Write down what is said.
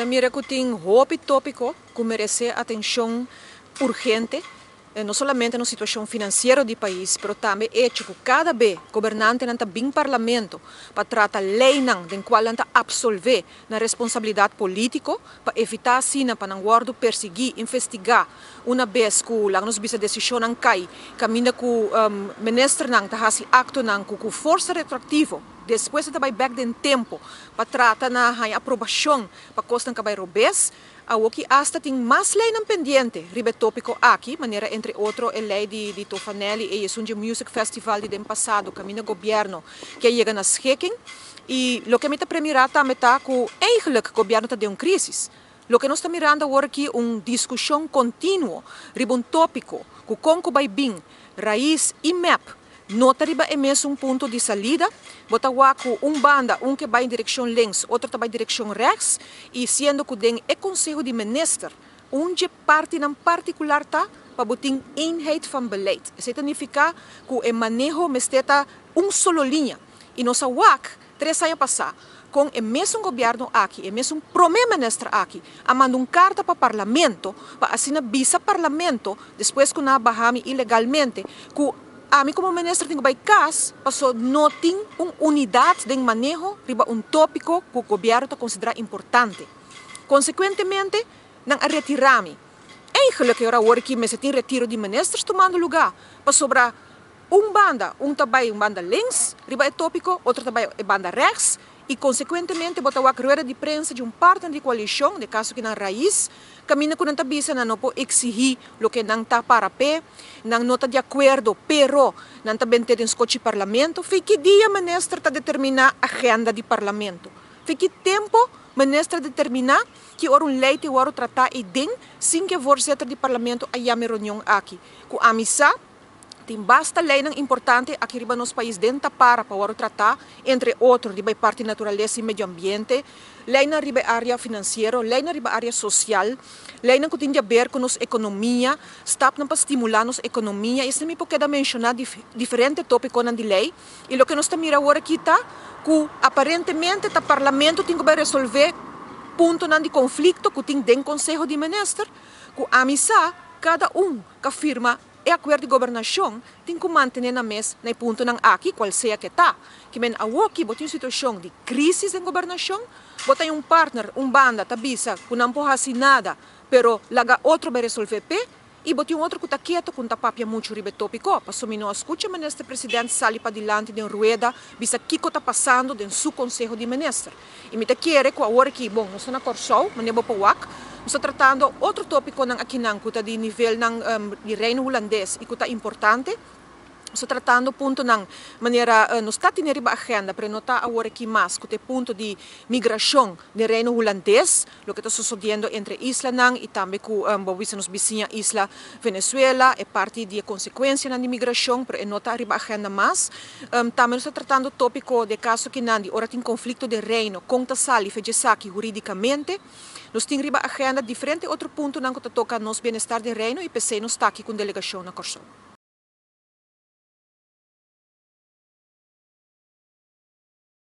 Mira que tem roupa tópico que merece atenção urgente, não somente na situação financeira do país, mas também hecho que cada vez o governante não bem parlamento para tratar lei de qual não absolver na responsabilidade política para evitar assim para não guardo perseguir, investigar uma vez que nos bisa decisão não cai, caminha que o ministro não tá assim acto não com força retroativa. Depois de trabalhar back em tempo para tratar na aprovação para costar que vai robes, a que hasta tem mais lei não pendiente, ribe tópico aqui, maneira entre outros a lei de Tofanelli e o Music Festival de ano passado, caminho governo que chega na schikking e o que me está premirar também tá que eigenlijk o governo está de uma crise. O que nós estamos mirando agora aqui uma discussão contínua, ribe um tópico que conco vai bem, raiz e map. Nota riba é mesmo ponto de saída, bota com banda, que vai em direção lens, outro vai em direção rechts, e sendo que tem o Conselho de Minister, onde parte em particular tá, para botar eenheid van beleid. Isso significa que o manejo mesteta solo linha. E nossa WAC, 3 anos passar, com o mesmo governo aqui, o mesmo primeiro-ministro aqui, a mandar carta para o parlamento, para assinar visa parlamento, depois que na Bahami ilegalmente, que a mim como ministro tenho que caso, passou não tem uma unidade de manejo, riba tópico que o governo está considerando importante. Consequentemente, não retirar-me. Eigenlijk agora que me tem retiro de ministros tomando lugar, para sobrar banda, banda links, riba é tópico, outro trabalho é banda rechts, e consequentemente botar a rueda de prensa de parte de coalição, de caso que na raiz, caminha com a bisa não pode exigir o que não está para pé, não está de acordo, pero não está bem ter em parlamento, fique dia ministro está determinar a agenda do parlamento. Fique tempo ministro determinar que hora lei te hora tratar e den, sem que voorzitter do parlamento a chame reunião aqui. Com a missa tem basta lei importante aqui no nosso país dentro para tratar, entre outros, de parte natureza e meio ambiente, lei na área financeira, lei na área social, lei que tem a ver com nossa economia, está para estimular nossa economia, e isso me pode mencionar diferentes tópicos de lei, e o que nós estamos mirando agora aqui está, que aparentemente o parlamento tem que resolver ponto de conflito que tem dentro do Conselho de Ministros, que a missa, cada que afirma e acordo de governação tem que manter na mesa no ponto não aqui qual seja que está que men aqui botar uma situação de crise em governação botar um partner banda tabisa que não pode fazer nada pero laga outro vai resolver e botar outro que está quieto que não papia muito ribe tópico para só não escuta o ministro presidente sali para diante de rueda bisa que está passando dentro do conselho de ministros e me te quer que agora aqui bom nós na corso mas não vou Estou tratando outro tópico aqui que está de nível de reino holandês e que está importante. Estou tratando ponto de maneira não está tendo a agenda, mas não está agora aqui mais que o ponto de migração do reino holandês, o que está sucedendo entre Isla e também com nos vizinha Isla Venezuela, é parte da consequência da migração, mas não está a agenda mais. Também estou tratando o tópico de caso que não, ora tem conflito de reino, conta sali, fejesaki juridicamente. Nós temos a agenda diferente outro ponto que toca nosso bem-estar de reino e pensei não está aqui com delegação na Corso.